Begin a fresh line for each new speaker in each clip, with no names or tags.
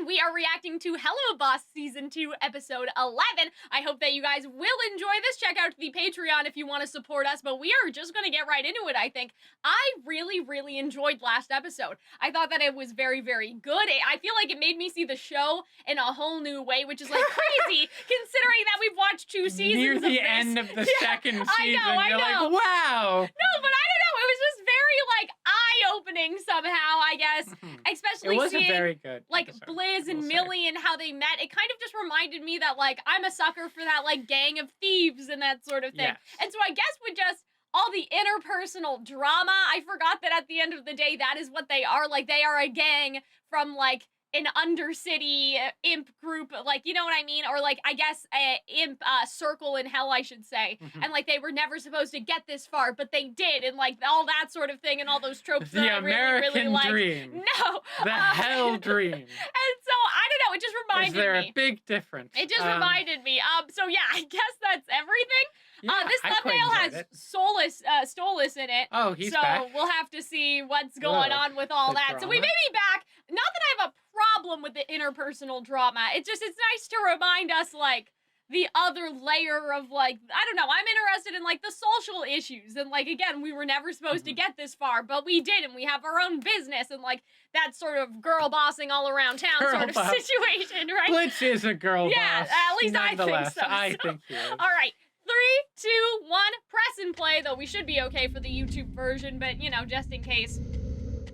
we are reacting to Helluva Season 2, Episode 11. I hope that you guys will enjoy this. Check out the Patreon if you want to support us, but we are just going to get right into it, I think. I really enjoyed last episode. I thought that it was very good. I feel like it made me see the show in a whole new way, which is like crazy, considering that we've watched 2 seasons
near
of
the
this.
end of the second season.
I
You're
know.
like, wow.
No, but I don't know. It was just very, like, eye-opening somehow, I guess. Especially
It wasn't
seeing,
very good.
like,
episode,
Blitz and
we'll say.
Millie and how they met. It kind of just reminded me that, like, I'm a sucker for that, like, gang of thieves and that sort of thing.
Yes.
And so I guess with just all the interpersonal drama, I forgot that at the end of the day, that is what they are. Like, they are a gang from, like, an undercity imp group, like, you know what I mean? Or, like, I guess a imp circle in hell, I should say. And, like, they were never supposed to get this far, but they did, and, like, all that sort of thing, and all those tropes
The
that I really
American
like.
dream.
No.
The hell dream.
And so, I don't know, it just reminded me.
Is there a big difference?
It just reminded me. So, yeah, I guess that's everything.
Yeah,
This
I quite
thumbnail
enjoyed
has
it.
Stolas in it.
Oh, he's
so
back.
we'll have to see what's going
Whoa,
on with all
the
that. So we may
drama.
be back. Not that I have a problem with the interpersonal drama. It's nice to remind us, like, the other layer of, like, I don't know, I'm interested in, like, the social issues. And, like, again, we were never supposed to get this far, but we did, and we have our own business, and, like, that sort of girl bossing all around town
Girl
sort of
boss.
situation, right?
Blitz is a girl
Yeah,
boss.
at least I think
nonetheless.
so.
I think he is.
All right. 3, 2, 1, press and play, though we should be okay for the YouTube version, but, you know, just in case.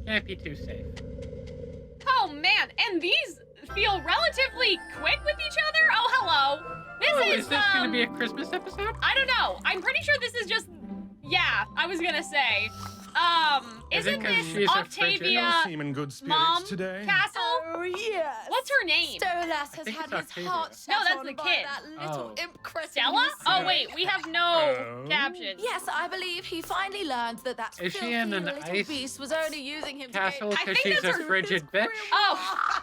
Can't be too safe.
Oh, man, and these feel relatively quick with each other? Oh, hello.
Is this gonna be a Christmas episode?
I don't know. I'm pretty sure this is just, yeah, I was gonna say.
Is it
Isn't
'cause
this
she's a frigid?
Octavia
seem in good spirits
Mom
today.
Castle?
Oh, yes.
What's her name?
Stolas has
think
had
it's
his
Octavia.
heart
No,
shut
that's
on
the
by
kid.
that little
Oh.
imp crest.
Stella? Oh, wait, we have no
Oh.
captions.
Yes, I believe he finally learned that that
Is she
filthy
in an
little
ice
beast was only using him
Castle
to
I
because
think
she's
that's
a
her-
frigid bitch?
Oh,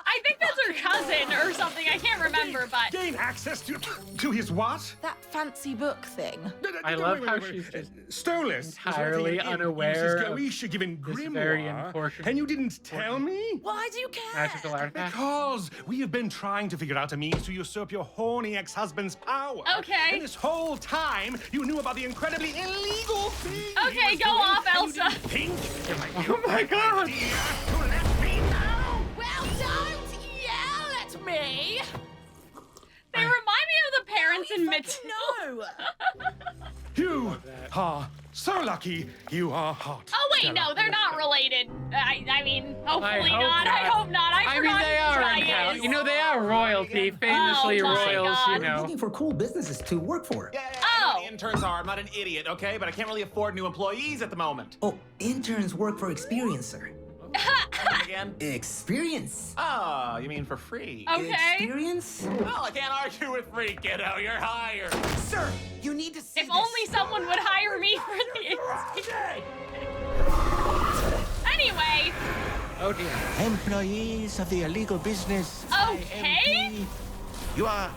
I think that's her cousin or something. I can't remember, but
Gain access to his what?
that fancy book thing.
I love how she's just
Stolas.
entirely unaware of
Goetia given
this
grimoire,
very important-
and you didn't tell me?
Why do you care?
magical artifact.
Because we have been trying to figure out a means to usurp your horny ex-husband's power.
Okay.
And this whole time, you knew about the incredibly illegal thing. he
Okay,
was
go
doing,
off,
and
Elsa.
You didn't think you might
Oh my God.
idea to let me know.
Well, don't yell at me.
they remind me of the parents in Mid.
No.
You are so lucky you are hot.
Oh wait,
Stella.
no, they're not related. I mean, hopefully
hope
not. I
not.
hope not. I
I mean,
forgot
they
who
are
Ty
in hell.
is.
You know, they are royalty, famously
Oh my
royals,
God.
you know.
Looking for cool businesses to work for.
Yeah, I know
Oh.
what the interns are. I'm not an idiot, okay? But I can't really afford new employees at the moment.
Oh, interns work for experience, sir.
Come again?
Experience.
Oh, you mean for free?
Okay.
Experience?
Well, I can't argue with free, kiddo. You're hired.
Sir, you need to see
If only someone would hire me for the. Anyway,
Oh dear.
Employees of the illegal business.
Okay.
IMP, you are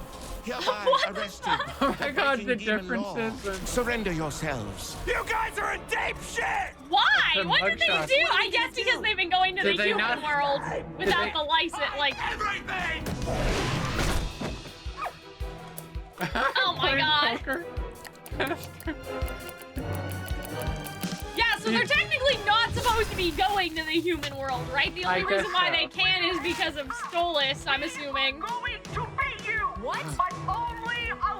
hereby
What the
arrested.
fuck?
Oh my God,
Breaking
the
demon law.
differences. And...
Surrender yourselves.
You guys are in deep shit!
why?
The
What did they
mugshots.
do? I guess because they've been going to
Did
the
they
human
not-
world without
they-
the license. Like,
Everything!
oh my
Playing
God.
poker.
Yeah, so they're technically not supposed to be going to the human world, right? The only
I
reason
guess
why
so.
they can is because of Stolas, I'm assuming.
Going to beat you! What? But only a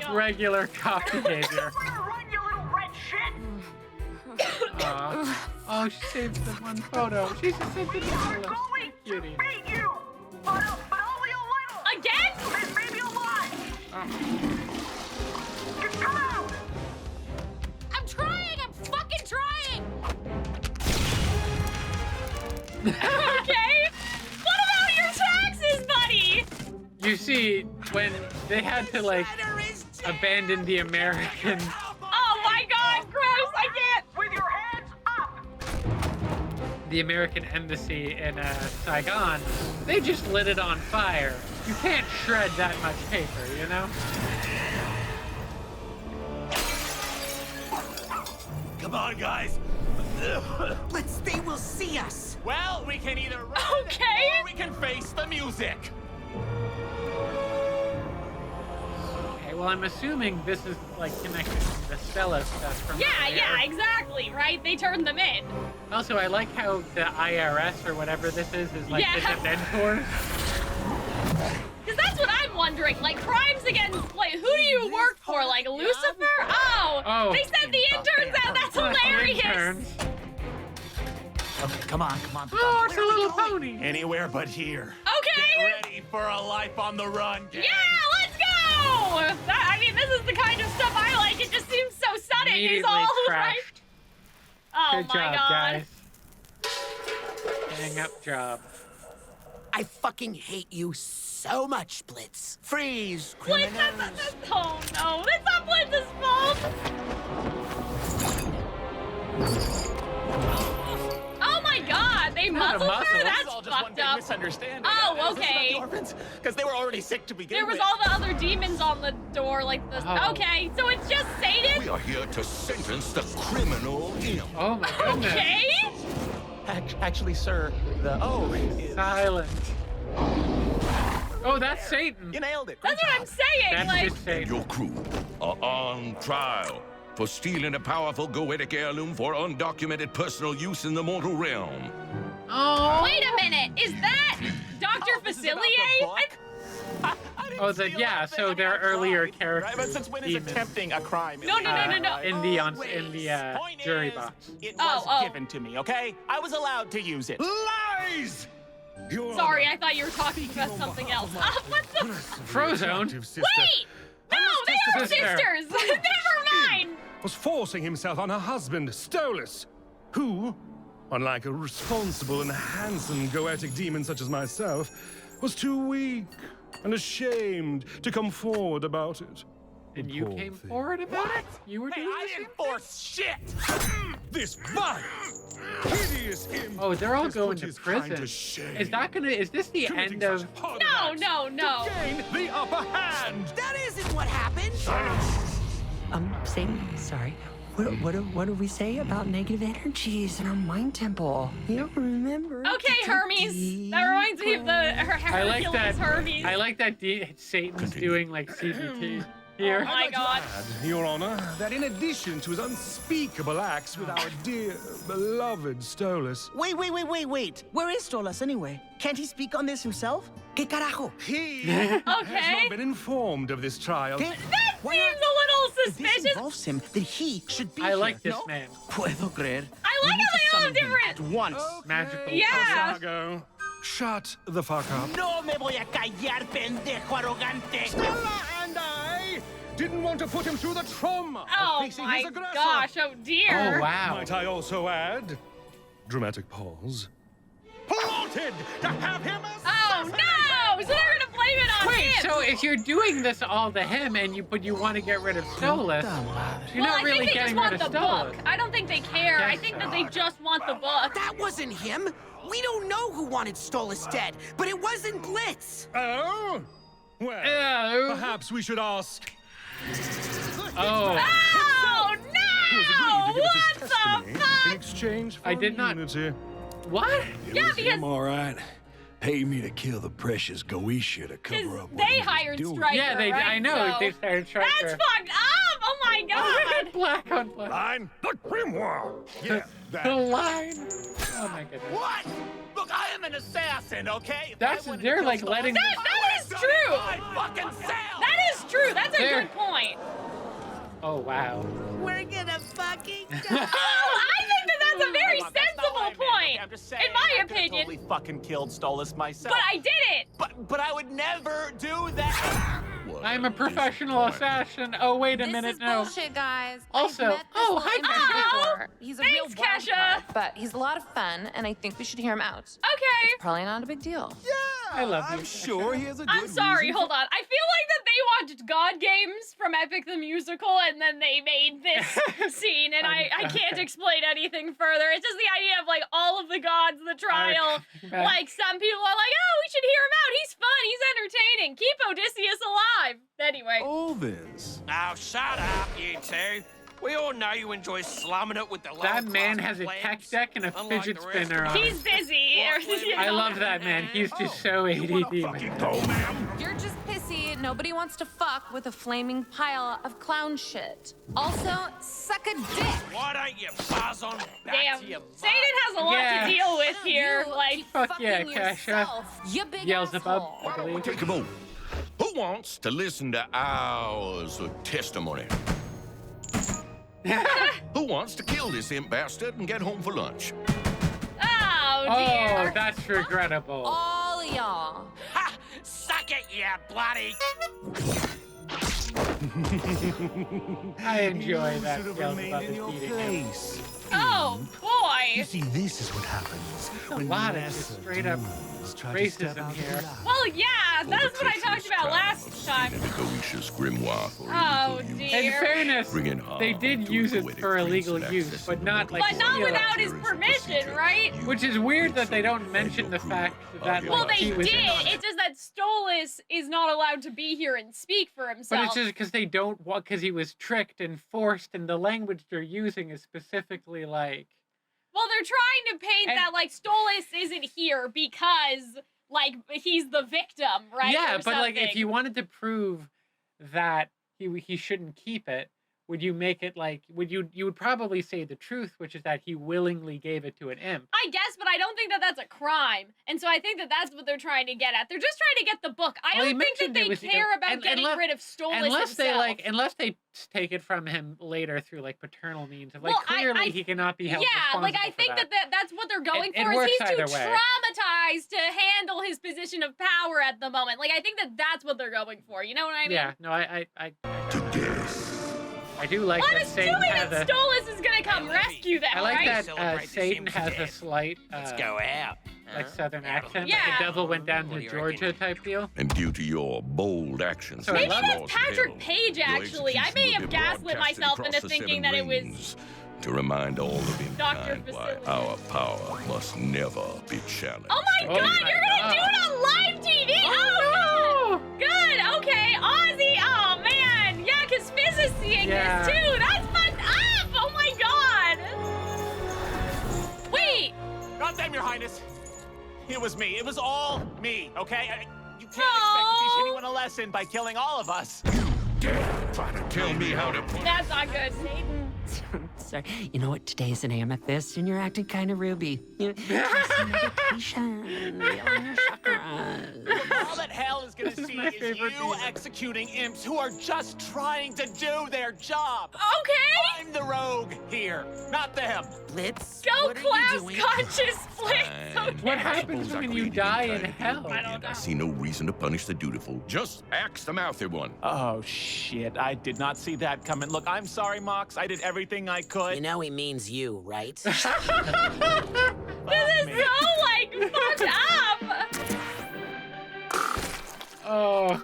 little!
Regular cop behavior.
Run, you little red shit!
Oh, she saved the one photo. She's a
We are
sentimentalist.
going to
Cutie.
beat you! But only a little!
Again?
Maybe a lot! Just come out!
I'm trying! I'm fucking trying! Okay? What about your taxes, buddy?
You see, when they had to, like, abandon the American,
Oh my God, gross! I can't!
With your hands up!
the American embassy in Saigon, they just lit it on fire. You can't shred that much paper, you know?
Come on, guys.
Blitz, they will see us.
Well, we we can either run
Okay.
or we can face the music.
Okay, well, I'm assuming this is like connected to the Stolas stuff from
Yeah,
earlier.
yeah, exactly, right? They turned them in.
Also, I like how the IRS or whatever this is like
Yeah.
the Dementors.
Because that's what I'm wondering. Like, crimes against, like, who do you work for? Like, Lucifer? Oh, they sent the interns out. That's hilarious.
Interns.
Okay, come on.
Oh, it's a little pony.
Anywhere but here.
Okay.
Get ready for a life on the run, gang.
Yeah, let's go. I mean, this is the kind of stuff I like. It just seems so sudden. He's
Immediately
all
crashed.
right. Oh
Good
my
job,
god.
guys. Hang up job.
I fucking hate you so much, Blitz.
Freeze,
Blitz,
criminals.
oh no, that's not Blitz's fault. Oh my god, they
Not a
muzzled
muzzle.
her?
This
This is
That's
all just one
fucked
big
up.
misunderstanding.
Oh, okay.
Because they were already sick to begin
There was
with.
all the other demons on the door, like the.
Oh.
Okay, so it's just Satan?
We are here to sentence the criminal imp.
Oh my goodness.
Okay.
Actually, sir, the O is...
Silent. Oh, that's Satan.
You nailed it.
That's what I'm saying.
That's
Like,
just
And
Satan.
your crew are on trial for stealing a powerful goetic heirloom for undocumented personal use in the mortal realm.
Oh.
wait a minute. Is that Dr.
This is about the
Facilier?
book? I didn't
Oh,
steal
yeah,
anything.
so
I mean,
they're
I tried,
earlier
Right?
characters,
But since when is
demons.
attempting a crime?
No, no, no, no, no.
In the
Point
jury
is,
box.
It
Oh,
was
oh.
given to me, okay? I was allowed to use it.
Lies! Your
Sorry,
Honor,
I thought you were talking about something else. What the?
Frozone.
attractive sister
Wait! No, they are
sister.
sisters! Never mind!
was forcing himself on her husband, Stolas, who, unlike a responsible and handsome goetic demon such as myself, was too weak and ashamed to come forward about it.
And you
Poor
came
thing.
forward about it? You were
Hey,
doing
I
the same
didn't force shit!
This vile, hideous imp
Oh, they're all
has
going
put
to
his kind
prison.
to shame,
Is this the
committing
end of...
such horrid
No,
acts
no, no.
to gain the upper hand.
That isn't what happened.
Satan, sorry. What do we say about negative energies in our mind temple? You don't remember.
Okay, Hermes. That reminds me of the
I like that.
Hermes.
I like that Satan's doing like CBT here.
Oh my god.
Add, Your Honor, that in addition to his unspeakable acts with our dear, beloved Stolas,
Wait. Where is Stolas anyway? Can't he speak on this himself? ¿Qué carajo?
he has
Okay.
not been informed of this trial.
That seems a little
If this
suspicious.
involves him, then he should be
I
here.
like this
no?
man.
Puedo creer.
I like how they all have different.
At once.
Magical.
Yeah.
Fargo, shut the fuck up.
No me voy a callar, pendejo arrogante.
Stella and I didn't want to put him through the trauma
Oh
of facing
my
his aggressor.
gosh, oh dear.
Oh wow.
Might I also add, dramatic pause, plotted to have him
Oh no! So they're gonna blame it on
Wait,
him.
so if you're doing this all to him and you want to get rid of Stolas, you're
well,
not
I
really
think they just
getting
want
rid
the
of Stolas.
book. I don't think they care. I
Guess
think
so.
that they just want the book.
That wasn't him. We don't know who wanted Stolas dead, but it wasn't Blitz.
Oh? Well,
Ew.
perhaps we should ask.
Oh,
Oh
Who has
no!
agreed to give us his
What
testimony
the
in
fuck?
exchange for
I did not-
immunity.
what?
Yeah, because
all right. Pay me to kill the precious Goetia to cover up what
they
he was
hired
doing.
Stryker,
Yeah, they.
right?
I know
So
they started trying
that's
to.
fucked up! Oh my god!
Black on black.
Line, the grimoire. Yes,
The
that.
line. Oh my goodness.
What? Look, I am an assassin, okay? If
That's-
I wanted to
they're,
kill
like,
Stolas,
letting-
I
That
would've
is
done
true.
it my fucking self.
That is true. That's a
There.
good point.
Oh wow.
We're gonna fucking
Oh, I think that that's a very
Come on, that's not what I
sensible
meant, okay?
point.
I'm just saying,
In my
I could've
opinion.
totally fucking killed Stolas myself.
But I did it.
But I would never do that.
I'm a professional assassin. Oh wait a
This
minute,
is
no.
bullshit, guys.
Also-
I've met this
oh,
little
hi,
imp
Kesha.
before. He's a real
Thanks,
wild
Kesha.
card, but he's a lot of fun, and I think we should hear him out.
Okay.
Probably not a big deal.
I love you.
I'm sure he has a good
I'm sorry,
reason
hold on. I feel like that they watched God Games from Epic the Musical and then they made this scene, and I can't explain anything further. It's just the idea of like all of the gods, the trial. Like some people are like, oh, we should hear him out. He's fun, he's entertaining. Keep Odysseus alive. Anyway.
All this.
Now shut up, you two.
We all know you enjoy slumming it with the
That man
lower-class
has a
plebs,
tech deck and a
unlike
fidget
the rest
spinner
of
on
us.
He's busy.
I love that man. He's just so ADD.
You're just pissy. Nobody wants to fuck with a flaming pile of clown shit. Also, suck a dick.
Why don't you buzz on back
Damn.
to your
Satan has a lot
Yeah.
to deal with here.
You
Like,
keep
Fuck
fucking
yeah, Kasha.
yourself, you big
Yells above,
asshole.
I believe.
Take a vote. Who wants to listen to hours of testimony? Who wants to kill this imp bastard and get home for lunch?
oh
Oh,
dear.
that's regrettable.
All of y'all.
Ha! Suck it, you bloody...
I enjoy that
Should have
yells
remained
above
in
his
your
beating him.
place.
Oh
You
boy.
see, this is what happens
A
when
lot of
lesser
just straight up
demons try to step
racism
out
here.
loud.
Well, yeah,
For
that's
the
what I talked
treacherous
about
crime
last
of
time.
stealing a Goetia's grimoire for
Oh,
illegal use.
dear.
In fairness,
Bringing harm
they did
to
use it
poetic
for
prince
illegal
and
use,
access
but
to
not
the
like
But not
steal it.
without his permission, right?
Which is weird that they don't mention the fact that
Well,
like,
they
he was
did.
in on it.
It's just that Stolas is not allowed to be here and speak for
But
himself.
it's just because they don't want, because he was tricked and forced, and the language they're using is specifically like.
Well, they're trying to paint
And-
that like Stolas isn't here because like he's the victim, right?
Yeah,
or
but like if
something.
you wanted to prove that he shouldn't keep it, would you make it like you would probably say the truth, which is that he willingly gave it to an imp.
I guess, but I don't think that that's a crime, and so I think that that's what they're trying to get at. They're just trying to get the book. I
Well, he
don't think that
mentioned it
they
was-
care about getting
unless-
rid of Stolas
Unless they
himself.
unless they take it from him later through like paternal means of like
Well,
clearly he cannot be held
Yeah, like I
responsible
think
for that.
that's what they're going
It
for. Is
works
he's too
either way.
traumatized to handle his position of power at the moment. Like I think that that's what they're going for. You know what I mean?
Yeah, no, I do like
Well, I'm
that Satan
assuming
has
that
a.
Stolas is gonna come rescue them,
I like
right?
that
Celebrate the
Satan
Sims
has a
dead.
slight
Let's go out.
like southern
Out of
accent,
Yeah.
like the devil went down
What
to
do you
Georgia
reckon?
type deal.
And due to your bold actions,
So
Maybe
love
that's
laws
Patrick
held,
Page,
your
actually. I may
execution will
have
be
gaslit
broadcasted
myself
across
into
the
thinking
seven
that it was
rings to remind all of
Dr.
mankind why
Facilities.
our power must never be challenged.
Oh my
Oh
god,
my
you're gonna do it on live TV! Oh, good! Okay, Ozzy! Oh man! Yeah, because Fizz is seeing
Yeah.
this too! That's fucked up! Oh my god! Wait!
God damn, Your Highness. It was me. It was all me, okay? You can't expect to
Oh.
teach anyone a lesson by killing all of us.
Try to tell me how to.
That's not good.
Sorry. You know what? Today's an amethyst, and you're acting kind of ruby. You know, take some meditation. Feel your chakras.
All that hell is gonna
This is
see
my
is
favorite
you
demon.
executing imps who are just trying to do their job.
Okay!
I'm the rogue here, not them.
Blitz,
Go
what are you
class
doing?
conscious Blitz!
Fine.
What
I
happens
suppose I
when you
created
die
kind
in
of
hell?
being
I don't
obedient.
know.
I see no reason to punish the dutiful. Just axe the mouthy one.
Oh shit, I did not see that coming. Look, I'm sorry, Mox. I did everything I could.
You know he means you, right?
This is so, like, fucked up!
Oh,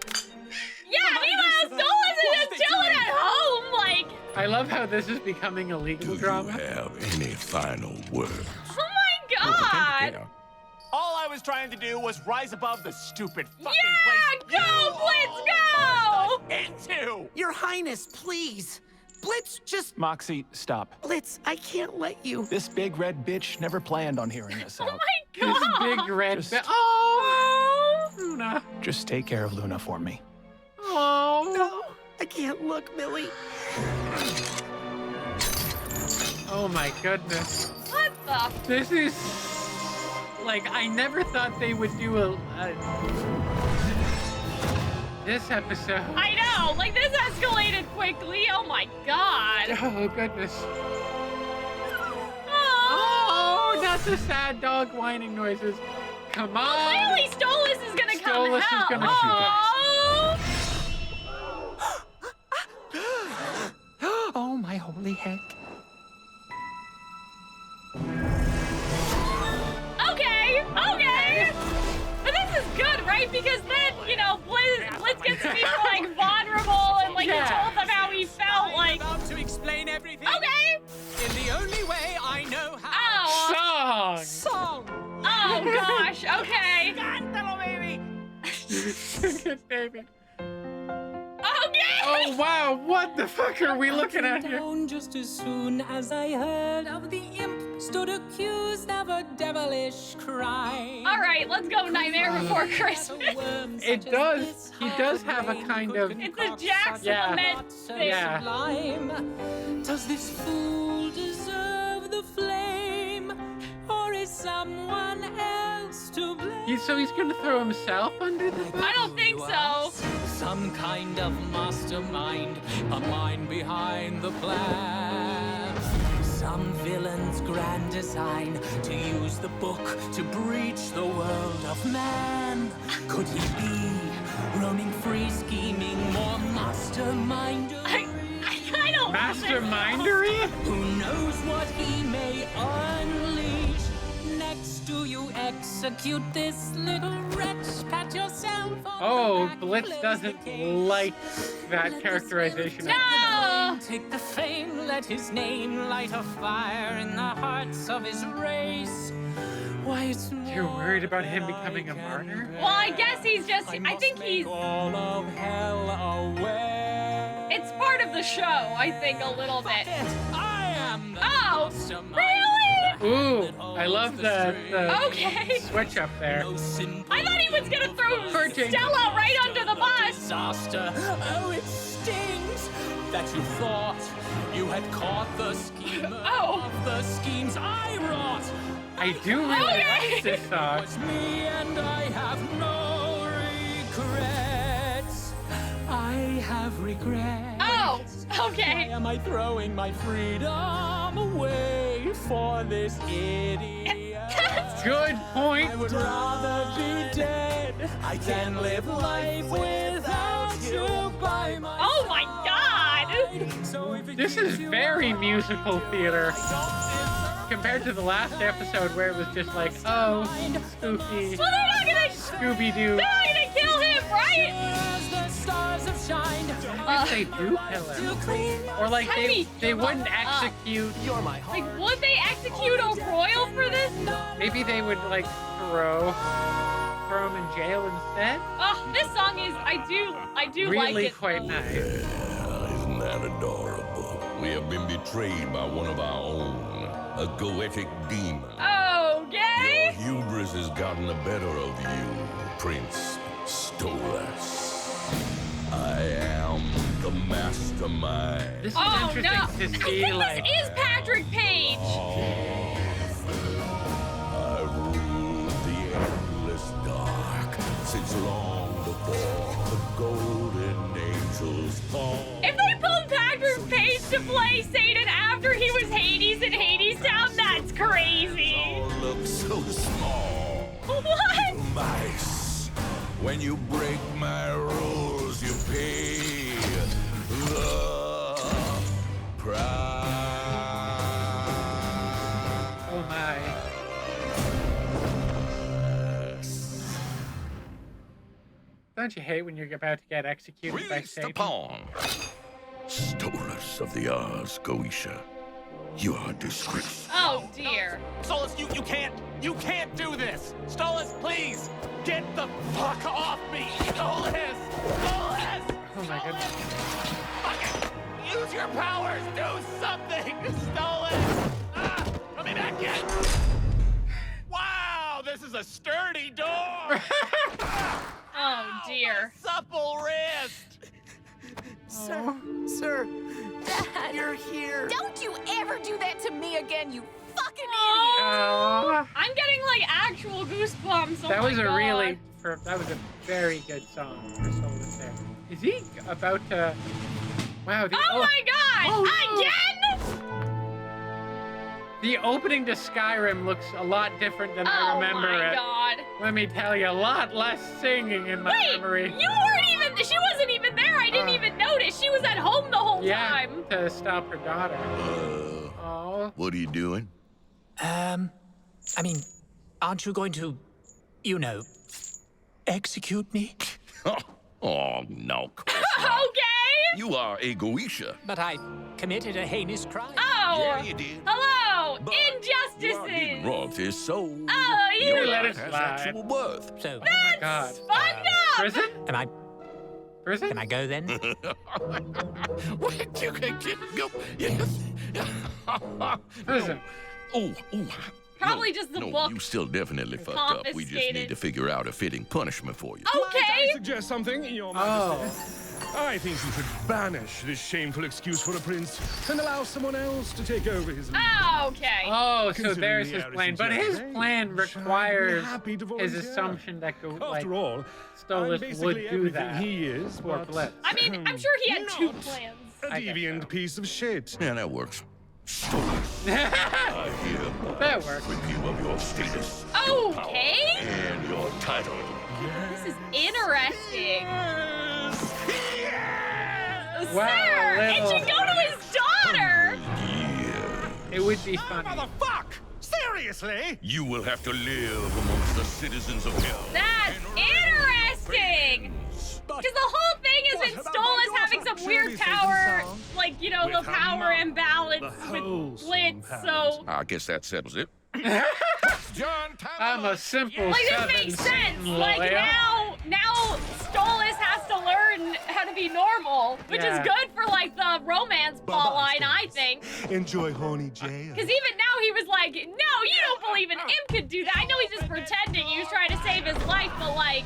Yeah, meanwhile, Stolas is just chilling at home, like,
I love how this is becoming a
Do
legal
you
drama.
have any final words?
oh my god!
All I was trying to do was rise above the stupid fucking
Yeah,
place.
go, Blitz, go!
Into!
Your Highness, please. Blitz, just...
Moxie, stop.
Blitz, I can't let you.
This big red bitch never planned on hearing us
Oh
out.
my
This
god!
big red.
Just-
Oh, Luna.
Just take care of Luna for me.
Oh.
No, I can't look, Millie.
Oh my goodness.
What the?
This is like I never thought they would do a this episode.
I know, like, this escalated quickly. Oh my god.
Oh goodness.
Oh.
Oh, that's a sad dog whining noises. Come on.
Well, clearly Stolas is gonna come
Stolas is
help.
gonna shoot
Oh.
Oh, my holy heck.
Okay, okay. But this is good, right? Because then, you know, Blitz gets to be like vulnerable and like
Yeah.
he told them how he felt like.
about to explain everything
Okay.
in the only way I know how.
Oh.
Song.
Oh gosh. Okay.
Cántalo, baby.
Good baby.
Okay.
Oh wow, what the fuck are we looking at here?
Down just as soon as I heard of the imp stood accused of a devilish crime.
All right, let's go Nightmare Before Christmas.
It does. He does have a kind of.
It's a Jackson Lament thing.
Yeah.
Does this fool deserve the flame, or is someone else to blame?
So he's gonna throw himself under the bus?
I don't think so.
Some kind of mastermind, a mind behind the plan. Some villain's grand design to use the book to breach the world of man. Could he be roaming free, scheming, more mastermind?
I don't.
Mastermindery?
Who knows what he may unleash? Next, do you execute this little wretch? Pat yourself on
Oh,
the back,
Blitz
close
doesn't
the case.
like that characterization.
No!
Take the fame, let his name light a fire in the hearts of his race. Why, it's
You're worried about him becoming a
more
martyr?
Well, I guess he's just. I think he's.
all of hell away.
It's part of the show, I think, a little bit.
I am the
Oh,
mastermind.
really?
Ooh, I love the
Okay.
switch up there.
No simple
I thought he was gonna throw
Courtier.
Stella right under the bus.
disaster. Oh, it stings that you thought you had caught the scheme
Oh.
of the schemes I wrought.
I do really
Okay.
like this song.
It was me, and I have no regrets. I have regrets.
Oh,
Why
okay.
am I throwing my freedom away for this idiot?
Good point.
I would rather be dead than live life without you by my
Oh my God.
side. So if it
This is
gives you
very
a
musical theater compared to the last episode where it was just like, oh, spooky,
Well, they're not gonna.
Scooby-Doo.
They're not gonna kill him, right?
as the stars have shined.
If they do kill him. Or like they wouldn't execute.
Like, would they execute O'Royal for this?
Maybe they would like throw him in jail instead.
Oh, this song is. I do like
Really
it.
quite nice.
Isn't that adorable? We have been betrayed by one of our own, a goetic demon.
Okay.
Your hubris has gotten the better of you, Prince Stolas. I am the mastermind.
This is
Oh
interesting
no!
to
I
see
think
like.
this is Patrick Page.
I ruled the endless dark since long before the golden angels fall.
If they pulled Patrick Page to play Satan after he was Hades in Hades Town, that's crazy.
All look so small.
What?
Mice. When you break my rules, you pay the price.
Oh my. Don't you hate when you're about to get executed by
Release the
Satan?
pawn. Stolas of the Ars Goetia. You are disgraced.
Oh dear.
Stolas, you can't do this. Stolas, please, get the fuck off me. Stolas, Stolas.
Oh my goodness.
Fucking use your powers. Do something, Stolas. Let me back in. Wow, this is a sturdy door.
Oh dear.
Supple wrist.
Sir,
Dad,
you're here.
don't you ever do that to me again, you fucking idiot!
Oh,
I'm getting like actual goosebumps. Oh
that
my
was a
God.
really, that was a very good song for Stolas there. Is he about to? Wow.
Oh my God!
Oh, no.
Again?
The opening to Skyrim looks a lot different than I remember
Oh my
it.
God.
Let me tell you, a lot less singing in my
Wait,
memory.
you weren't even. She wasn't even there. I didn't even notice. She was at home the whole time.
To stop her daughter. Oh.
What are you doing?
I mean, aren't you going to, you know, execute me?
Oh, no, of course not.
Okay.
You are a Goetia.
But I committed a heinous crime.
Oh.
Yeah, you did.
Hello.
But You
Injustices.
are getting wrong, this so.
Oh, you
let it
has
slide.
actual worth.
So,
Oh my God.
Spun up.
Prison?
am I
Prison?
Can I go then?
Wait, you can go. Yes.
Prison.
Oh.
Probably just the book.
You still definitely fucked up. We just need
confiscated.
to figure out a fitting punishment for you.
Might I
Okay.
suggest something, Your Majesty? I think you should banish this shameful excuse for a prince and allow someone else to take over his lead.
Okay.
Oh, so
Considering
there's
the
his
heir is
plan.
in
But
jail
his
today,
plan
shall I be
requires
happy to
his
volunteer?
assumption that
After all, I'm
Stolas
basically
would do
everything
that
he is,
for
but
Blitz.
I mean, I'm sure he had two
not
plans.
a
I guess
deviant
so.
piece of shit.
Yeah, that works. Stolas, I hereby
That works.
strip you of your status
Okay.
and your title.
This is interesting.
Wow,
Sir, it
little-
should go to his daughter.
It would be funny.
Motherfuck! Seriously?
You will have to live amongst the citizens of hell.
That's interesting. Because the whole thing is that Stolas having some weird power, like, you know, the
With her
power
mom,
imbalance
the
with
wholesome
Blitz,
parent.
so...
I guess that settles it.
John,
I'm a simple
Like, this
Southern
makes sense.
Satan
Like,
lawyer.
now Stolas has to learn how to be normal, which
Yeah.
is good for, like, the romance plot line, I think.
Enjoy horny jail.
Because even now he was like, no, you don't believe an imp could do that. I know he's just pretending. He was trying to save his life, but, like,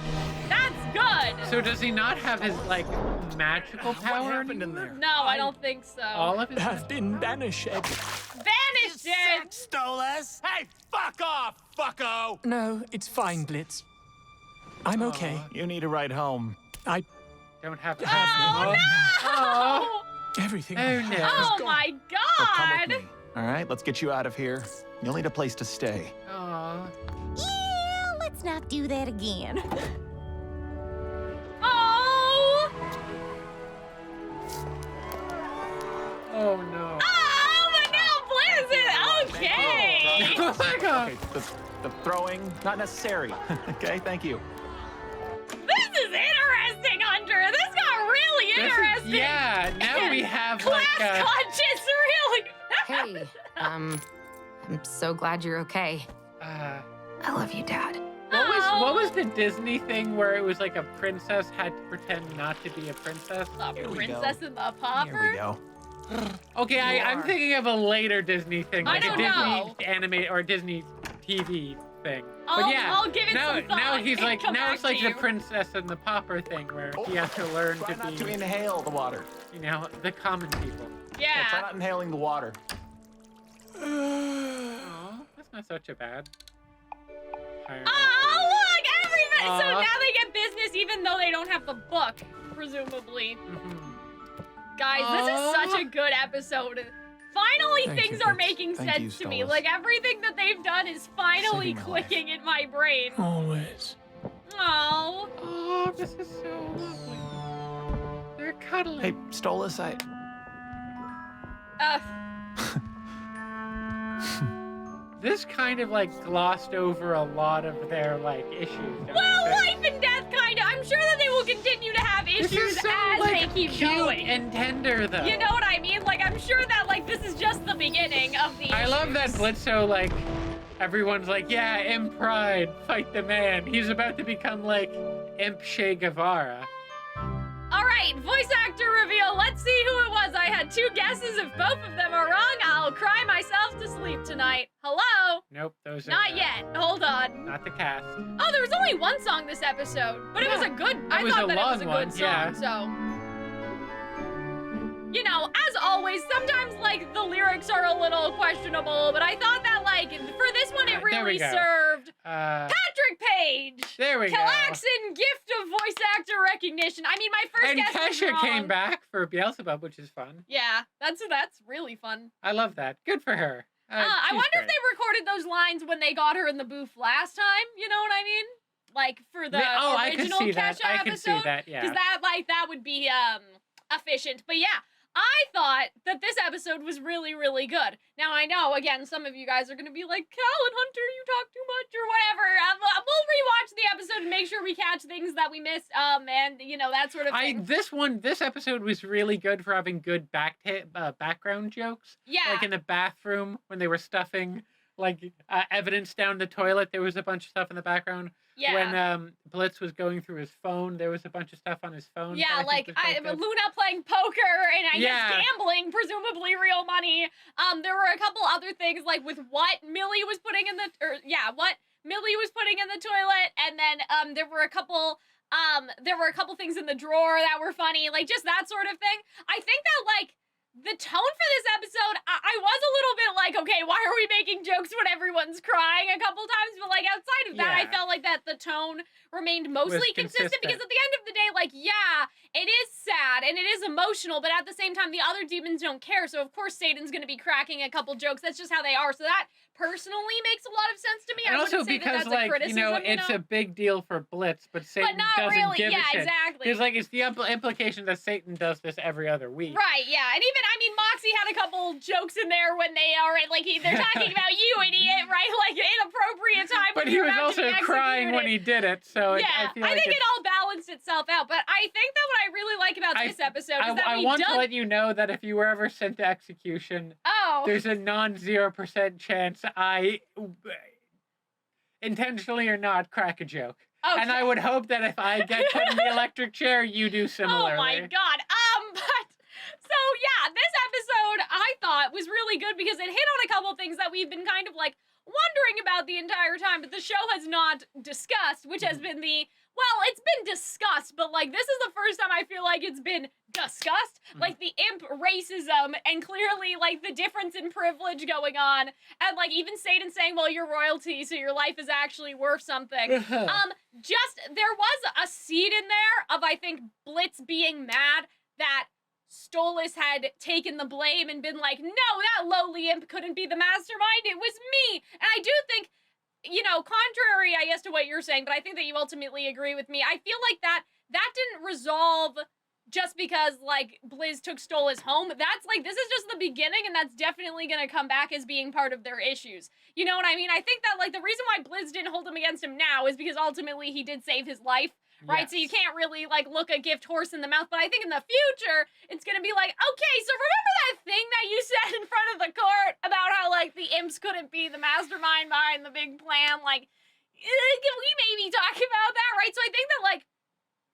that's good.
So does he not have his, like, magical power?
What happened in there?
No, I don't think so.
All of his...
Have been banished.
Banished it!
Stolas! Hey, fuck off, fucko!
No, it's fine, Blitz. I'm okay.
You need a ride home.
I
Don't have to
Oh,
have
no!
Oh.
everything.
Oh, no.
Oh, my
Come with
God!
me. All right, let's get you out of here. You'll need a place to stay.
Aw.
Yeah, let's not do that again.
Oh!
Oh, no.
Oh, but now Blitz is okay!
Oh, my God.
Okay, the throwing, not necessary. Okay, thank you.
This is interesting, Hunter! This got really
This is-
interesting!
yeah, now we have,
Class
like,
conscious, really!
Hey, I'm so glad you're okay.
uh,
I love you, Dad.
what was the Disney thing where it was like a princess had to pretend not to be a princess?
The
Here we
Princess
go.
and the Pauper?
Here we go.
Okay, I'm thinking of a later Disney thing,
I
like a
don't
Disney
know.
anime or Disney TV thing. But
I'll-
yeah,
I'll give it
now,
some thought
now he's
and
like
come
now
back
it's like
to
the
you.
Princess and the Pauper thing where he has to learn
Try
to
not to
be,
inhale the water.
you know, the common people.
Yeah, try
Yeah.
not inhaling the water.
Oh, that's not such a bad.
Oh, look! Everybody! So
Aw.
now they get business even though they don't have the book, presumably. Guys, this is such a good episode. Finally,
Thank
things
you,
are
Blitz.
making
Thank you,
sense to me.
Stolas.
Like, everything that they've done is finally
Saving my life.
clicking in my brain.
Always.
Oh.
Oh, this is so lovely. They're cuddling.
Hey, Stolas,
Uh,
This kind of like glossed over a lot of their like issues. don't you
well,
think?
life and death, kind of. I'm sure that they will continue to have
This
issues
is so
as
like
they keep
cute
going.
and tender though.
You know what I mean? Like, I'm sure that, like, this is just the beginning of the
I love that
issues.
Blitzo, like, everyone's like, yeah, Imp Pride, fight the man. He's about to become, like, Imp Che Guevara.
All right, voice actor reveal. Let's see who it was. I had two guesses. If both of them are wrong, I'll cry myself to sleep tonight. Hello?
Nope, those are...
Not yet. Hold on.
Not the cast.
Oh, there was only one song this episode, but it was a good. I
was
thought
a
that it was a
long
good
one,
song.
yeah.
So, you know, as always, sometimes like the lyrics are a little questionable, but I thought that like for this one, it
There we
really
go.
served.
Uh,
Patrick Page.
there we go.
Calxiyn, gift of voice actor recognition. I mean, my first
And
guess was
Kesha
wrong.
came back for Beelzebub, which is fun.
Yeah, that's really fun.
I love that. Good for her.
I
she's
wonder if
great.
they recorded those lines when they got her in the booth last time. You know what I mean? Like for the
I could
original
see that.
Kesha
I
episode.
could see that, yeah.
Because that would be efficient. But yeah, I thought that this episode was really, really good. Now I know, again, some of you guys are gonna be like, Cal and Hunter, you talk too much or whatever. We'll rewatch the episode and make sure we catch things that we missed. And you know that sort of thing.
This episode was really good for having good background jokes.
Yeah.
Like in the bathroom when they were stuffing like evidence down the toilet. There was a bunch of stuff in the background.
Yeah.
When Blitz was going through his phone, there was a bunch of stuff on his phone.
Yeah,
that
like
was quite good.
Luna playing poker and I
Yeah.
guess gambling, presumably real money. There were a couple other things like with what Millie was putting in the what Millie was putting in the toilet, and then there were a couple things in the drawer that were funny, like just that sort of thing. I think that like the tone for this episode, I was a little bit like, okay, why are we making jokes when everyone's crying a couple times? But like outside of that, I felt like that the tone remained mostly consistent because at the end of the day, like, yeah, it is sad and it is emotional, but at the same time, the other demons don't care. So of course Satan's gonna be cracking a couple jokes. That's just how they are. So that personally makes a lot of sense to me.
And
I
also
wouldn't say
because
that that's a
like
criticism,
it's a big deal for Blitz, but Satan
not
doesn't
really.
give
Yeah,
a shit.
exactly.
Because like it's the implication that Satan does this every other week.
Right, yeah. And even, I mean, Moxie had a couple jokes in there when they are, like, they're talking about you, idiot, right? Like, inappropriate time
But
when
he
you're
was
about to be
also crying when
executed.
he did it, so
Yeah,
I feel
I
like
think it all balanced itself out. But I think that what I really like about this episode is that
I
we
want
done...
to let you know that if you were ever sent to execution, there's a non-0% chance I, intentionally or not, crack a joke.
Okay.
And I would hope that if I get put in the electric chair, you do similarly.
Oh my god. But so yeah, this episode I thought was really good because it hit on a couple things that we've been kind of like wondering about the entire time, but the show has not discussed, which has been it's been discussed, but like this is the first time I feel like it's been discussed, like the imp racism and clearly like the difference in privilege going on, and like even Satan saying, well, you're royalty, so your life is actually worth something. Just there was a seed in there of I think Blitz being mad that Stolas had taken the blame and been like, no, that lowly imp couldn't be the mastermind, it was me. And I do think, contrary, I guess, to what you're saying, but I think that you ultimately agree with me. I feel like that didn't resolve just because, like, Blizz took Stolas home. That's, like, this is just the beginning, and that's definitely gonna come back as being part of their issues. You know what I mean? I think that, like, the reason why Blizz didn't hold him against him now is because ultimately he did save his life, right? Yes. So you can't really, like, look a gift horse in the mouth, but I think in the future, it's gonna be like, okay, so remember that thing that you said in front of the court about how, like, the imps couldn't be the mastermind behind the big plan? Like, can we maybe talk about that, right? So I think that, like,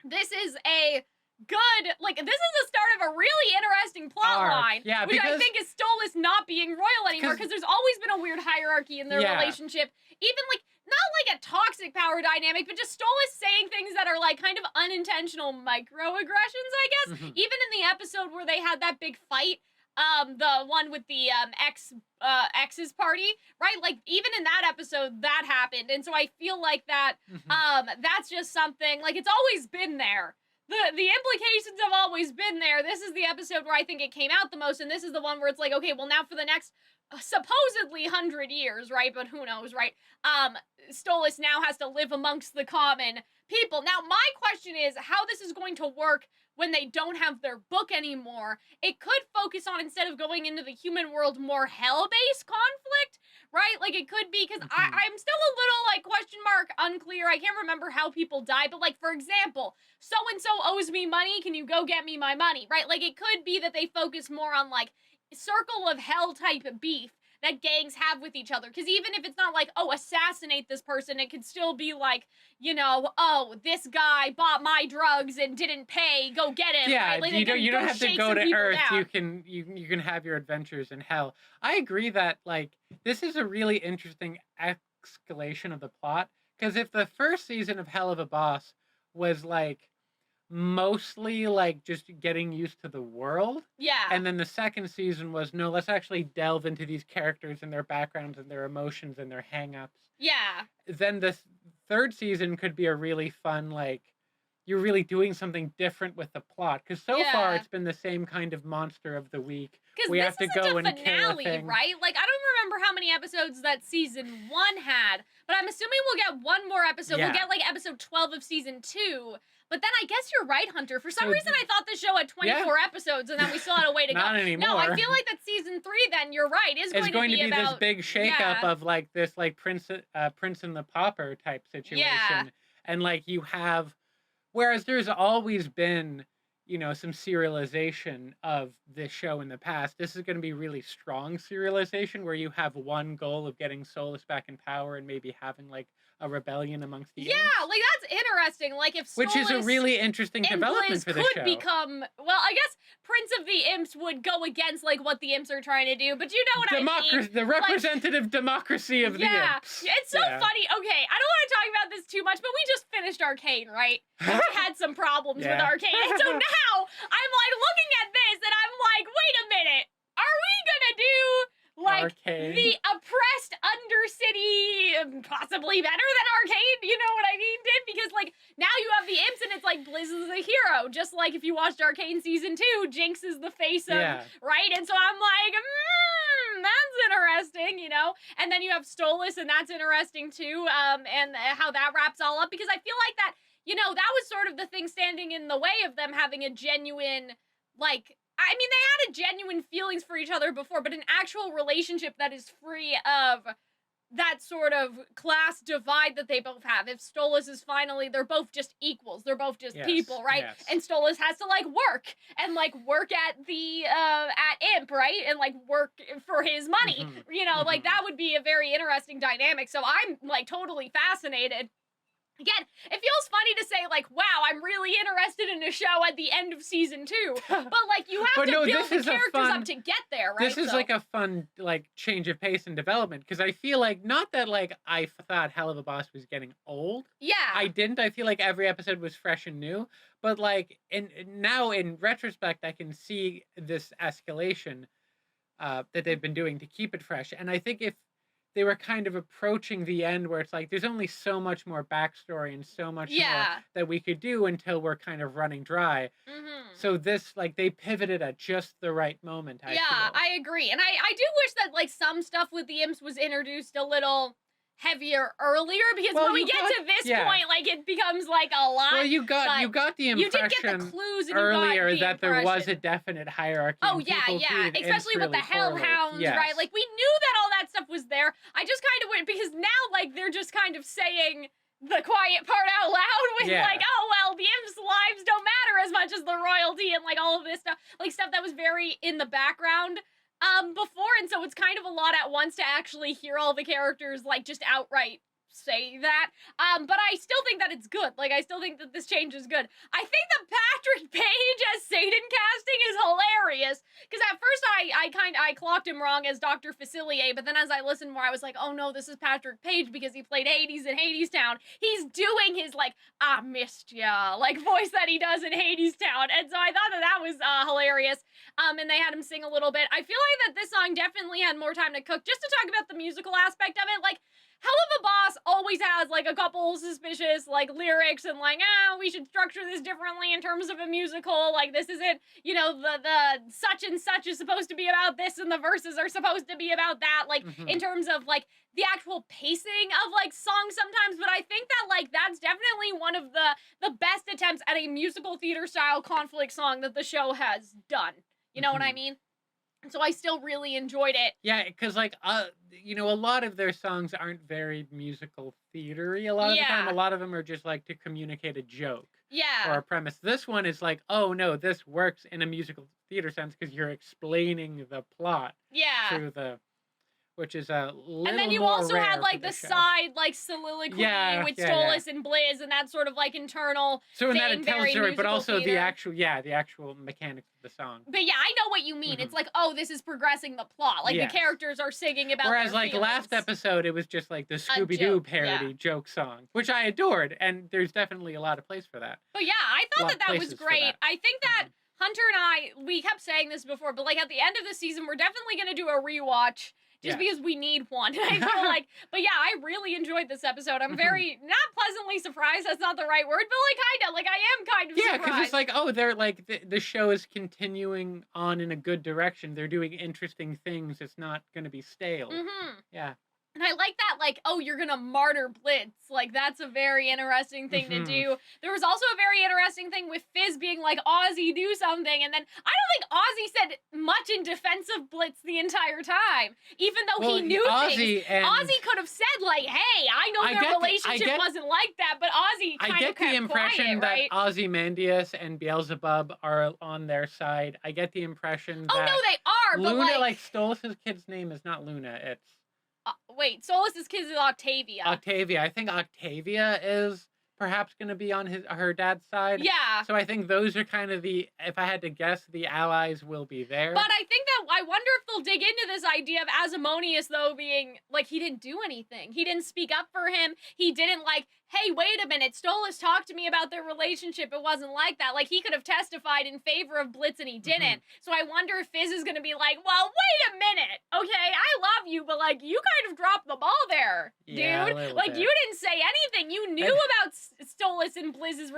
this is a good, like, this is the start of a really interesting plot line, which I think is Stolas not being royal anymore, because there's always been a weird hierarchy in their relationship, even, like, not like a toxic power dynamic, but just Stolas saying things that are, like, kind of unintentional microaggressions, I guess. Even in the episode where they had that big fight, the one with the ex's party, right? Like, even in that episode, that happened, and so I feel like that, that's just something, like, it's always been there. The implications have always been there. This is the episode where I think it came out the most, and this is the one where it's like, okay, well, now for the next supposedly 100 years, right? But who knows, right? Stolas now has to live amongst the common people. Now, my question is how this is going to work when they don't have their book anymore. It could focus on, instead of going into the human world, more hell-based conflict, right? Like, it could be, because I'm still a little, like, question mark, unclear. I can't remember how people die, but, like, for example, so-and-so owes me money, can you go get me my money, right? Like, it could be that they focus more on, like, circle of hell type beef that gangs have with each other. Because even if it's not like, oh, assassinate this person, it could still be like, oh, this guy bought my drugs and didn't pay, go get him.
Yeah,
right? Like,
you don't have to go to Earth.
Down.
You can have your adventures in hell. I agree that, like, this is a really interesting escalation of the plot. Because if the first season of Helluva Boss was like mostly like just getting used to the world.
Yeah.
And then the second season was, no, let's actually delve into these characters and their backgrounds and their emotions and their hang-ups.
Yeah.
Then the third season could be a really fun, like, you're really doing something different with the plot. Because so far it's been the same kind of monster of the week.
Because
we
this
have to
isn't
go
a
and kill a
finale,
thing.
right? Like, I don't remember how many episodes that season 1 had, but I'm assuming we'll get one more episode.
Yeah.
We'll get, like, episode 12 of season 2. But then I guess you're right, Hunter. For some reason, I thought the show had 24 episodes, and then we still had a way to go.
Not anymore.
No, I feel like that season 3, then, you're right, is
it's going to be
about,
this big shakeup of, like, this, like, Prince and the Pauper type situation.
Yeah.
And, like, you have... Whereas there's always been, some serialization of this show in the past. This is going to be really strong serialization where you have one goal of getting Stolas back in power and maybe having like a rebellion amongst the imps.
Like that's interesting. Like if Stolas
which is a really interesting
and
development
Blitz
for the
could
show.
become, well, I guess Prince of the Imps would go against like what the imps are trying to do, but you know what I mean.
The representative democracy of the imps.
It's so funny. Okay, I don't want to talk about this too much, but we just finished Arcane, right? And we had some problems with Arcane. And so now I'm like looking at this and I'm like, wait a minute. Are we gonna do like
Arcane.
the oppressed Undercity possibly better than Arcane? You know what I mean, Did? Because like now you have the imps and it's like Blizz is the hero. Just like if you watched Arcane season 2, Jinx is the face of right? And so I'm like, that's interesting, And then you have Stolas, and that's interesting too. And how that wraps all up, because I feel like that, that was sort of the thing standing in the way of them having a genuine, like, I mean, they had a genuine feelings for each other before, but an actual relationship that is free of that sort of class divide that they both have. If Stolas is finally, they're both just equals. They're both just people, right?
Yes.
And Stolas has to like work at the, at Imp, right? And like work for his money, like that would be a very interesting dynamic. So I'm like totally fascinated. Again, it feels funny to say, like, wow, I'm really interested in a show at the end of season 2. But, like, you have to build the characters up to get there, right?
This is, like, a fun, like, change of pace and development. Because I feel like, not that, like, I thought Helluva Boss was getting old.
Yeah.
I didn't. I feel like every episode was fresh and new. But, like, now, in retrospect, I can see this escalation that they've been doing to keep it fresh. And I think if they were kind of approaching the end where it's like there's only so much more backstory and so much more that we could do until we're kind of running dry. So this, like, they pivoted at just the right moment. I feel.
I agree. And I do wish that, like, some stuff with the imps was introduced a little heavier earlier, because when we get to this point, like, it becomes like a lot.
Well, you got the impression
you did get the clues and
earlier
you got the
that there was a definite hierarchy.
Oh yeah, especially with the Hellhounds, right? Like, we knew that all that stuff was there. I just kind of went, because now, like, they're just kind of saying the quiet part out loud with like, oh well, the imps' lives don't matter as much as the royalty and like all of this stuff, like stuff that was very in the background before, and so it's kind of a lot at once to actually hear all the characters like just outright say that. But I still think that it's good. Like, I still think that this change is good. I think the Patrick Page as Satan casting is hilarious, because at first I clocked him wrong as Dr. Facilier, but then as I listened more, I was like, oh no, this is Patrick Page, because he played Hades in Hades Town. He's doing his like, I missed ya, like voice that he does in Hades Town, and so I thought that was hilarious. And they had him sing a little bit. I feel like that this song definitely had more time to cook. Just to talk about the musical aspect of it, like, Helluva Boss always has, like, a couple suspicious, like, lyrics and, like, we should structure this differently in terms of a musical. Like, this isn't, the such and such is supposed to be about this and the verses are supposed to be about that. Like, in terms of, like, the actual pacing of, like, songs sometimes. But I think that, like, that's definitely one of the best attempts at a musical theater-style conflict song that the show has done. You know what I mean? So I still really enjoyed it.
Yeah, because, like, a lot of their songs aren't very musical theater-y a lot of the time. A lot of them are just, like, to communicate a joke. Or a premise. This one is like, oh, no, this works in a musical theater sense because you're explaining the plot. Through which is a little
And then you
more
also
rare
had, like,
for
the
show.
side, like, soliloquy with Stolas and Blizz and that sort of, like, internal
So in
thing,
that it tells
very
story, but
musical
also
theater.
the actual mechanics of the song.
But yeah, I know what you mean. It's like, oh, this is progressing the plot. Like, the characters are singing about
Whereas,
their
like,
feelings.
last episode, it was just, like, the Scooby-Doo parody joke song, which I adored, and there's definitely a lot of place for that.
But yeah, I thought that was
places for
great.
that.
I think that Hunter and I, we kept saying this before, but, like, at the end of the season, we're definitely going to do a rewatch. Just because we need one. I feel like, but yeah, I really enjoyed this episode. I'm very, not pleasantly surprised, that's not the right word, but like kinda, like I am kind of surprised.
Yeah, because it's like, oh, they're like, the show is continuing on in a good direction. They're doing interesting things. It's not going to be stale. Yeah.
And I like that, like, oh, you're gonna martyr Blitz. Like, that's a very interesting thing to do. There was also a very interesting thing with Fizz being like, Ozzy, do something. And then I don't think Ozzy said much in defense of Blitz the entire time. Even though he knew things. Ozzy could have said, like, hey, I know their relationship wasn't like that, but Ozzy kind of kept quiet,
I get the impression that Ozymandias and Beelzebub are on their side. I get the impression that...
Oh, no, they are, but
Luna, like Stolas' kid's name is not Luna, it's...
wait, Stolas' kid is Octavia.
Octavia. I think Octavia is perhaps going to be on her dad's side.
Yeah.
So I think those are kind of the, if I had to guess, the allies will be there.
But I think that, I wonder if they'll dig into this idea of Asmodeus, though, being, like, he didn't do anything. He didn't speak up for him. He didn't, like, hey, wait a minute, Stolas talked to me about their relationship. It wasn't like that. Like, he could have testified in favor of Blitz, and he didn't. So I wonder if Fizz is going to be like, well, wait a minute, okay? I love you, but, like, you kind of dropped the ball there, dude.
Yeah,
like, you didn't say anything. You knew about Stolas and Blitz's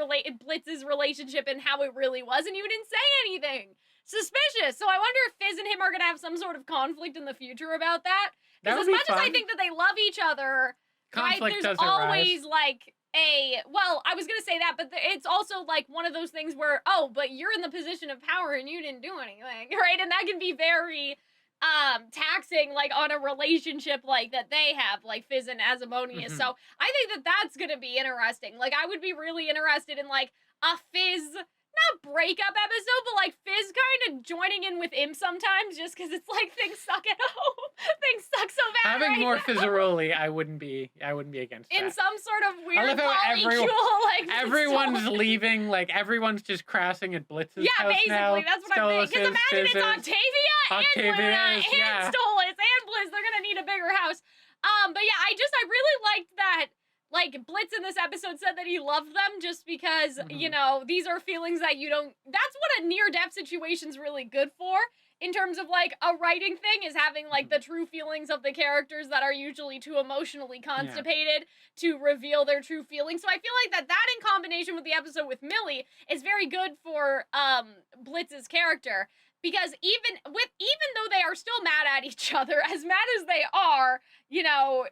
relationship and how it really was, and you didn't say anything. Suspicious. So I wonder if Fizz and him are going to have some sort of conflict in the future about that. Because as much as I think that they love each other...
Conflict
there's always like well, I was gonna say that, but it's also like one of those things where, oh, but you're in the position of power and you didn't do anything, right? And that can be very taxing, like on a relationship like that they have, like Fizz and Asmodeus. So I think that that's gonna be interesting. Like, I would be really interested in like a Fizz, not breakup episode, but like Fizz kind of joining in with him sometimes, just because it's like things suck at home. Things suck so bad.
Having more
now.
Fizzaroli, I wouldn't be against that.
In some sort of weird
I love how
polycule, like
everyone's leaving, like everyone's just crashing at Blitz's house
basically,
now.
that's what I'm thinking. Because imagine it's Octavia and Luna and Stolas and Blitz. They're gonna need a bigger house. But yeah, I really liked that. Like, Blitz in this episode said that he loved them just because, you know, these are feelings that you don't... That's what a near-death situation's really good for, in terms of, like, a writing thing, is having, like, the true feelings of the characters that are usually too emotionally constipated to reveal their true feelings. So I feel like that in combination with the episode with Millie is very good for Blitz's character. Because even though they are still mad at each other, as mad as they are, you know...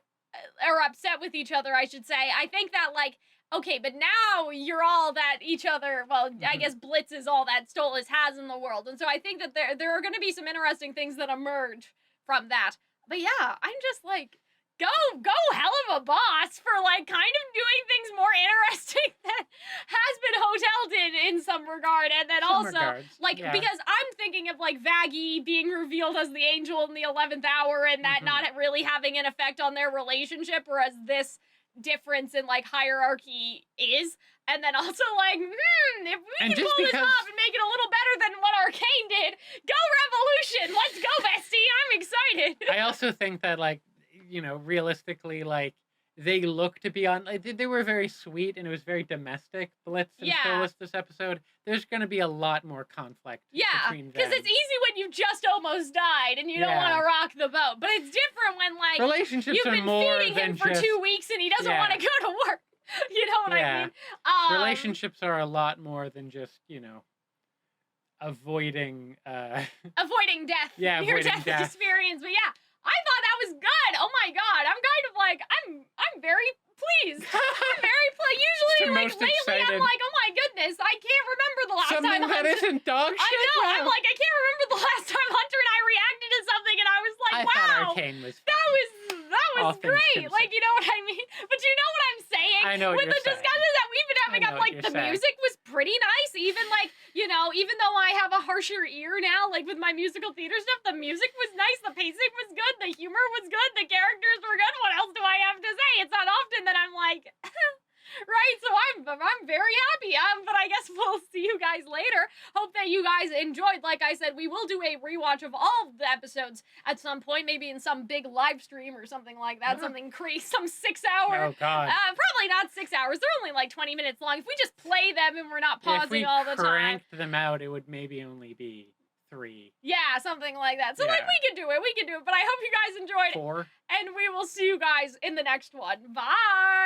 or upset with each other, I should say. I think that, like, okay, but now you're all that each other, well, I guess Blitz is all that Stolas has in the world. And so I think that there are going to be some interesting things that emerge from that. But yeah, I'm just like, go Helluva Boss for, like, kind of doing things more interesting than Has Been Hotel did in some regard. And then because I'm thinking of, like, Vaggie being revealed as the angel in the 11th hour and that not really having an effect on their relationship, whereas this difference in, like, hierarchy is. And then also, like, if we can pull this off and make it a little better than what Arcane did, go Revolution! Let's go, bestie! I'm excited!
I also think that, like, you know, realistically, like, they look to be on, like, they were very sweet and it was very domestic, Blitz and Stolas this episode. There's going to be a lot more conflict between them.
Because it's easy when you just almost died and you don't want to rock the boat. But it's different when, like,
relationships
you've been feeding him for 2 weeks and he doesn't want to go to work. You know what I mean?
Relationships are a lot more than just, you know, avoiding
death.
Yeah,
near-death experience. But yeah, I thought that was good. Oh my god, I'm kind of like, I'm very pleased. I'm very pleased. Usually, like, lately, I'm like, oh my goodness, I can't remember the last time
that isn't dog shit?
I know, I'm like, I can't remember the last time Hunter and I reacted to something, and I was like,
I thought Arcane was fun.
That was great. Like, you know what I mean? But you know what I'm saying?
I know what
With the discussions that we've been having, I'm like, the music was pretty nice. Even, like, you know, even though I have a harsher ear now, like, with my musical theater stuff, the music was nice, the pacing was good, the humor was good, the characters were good. What else do I have to say? It's not often that I'm like... Right, so I'm very happy. But I guess we'll see you guys later. Hope that you guys enjoyed. Like I said, we will do a rewatch of all of the episodes at some point, maybe in some big live stream or something like that. Something crazy, some 6 hour.
Oh God.
Probably not 6 hours. They're only like 20 minutes long. If we just play them and we're not pausing all the time.
If we cranked them out, it would maybe only be 3.
Yeah, something like that. So like we can do it. But I hope you guys enjoyed.
4.
And we will see you guys in the next one. Bye.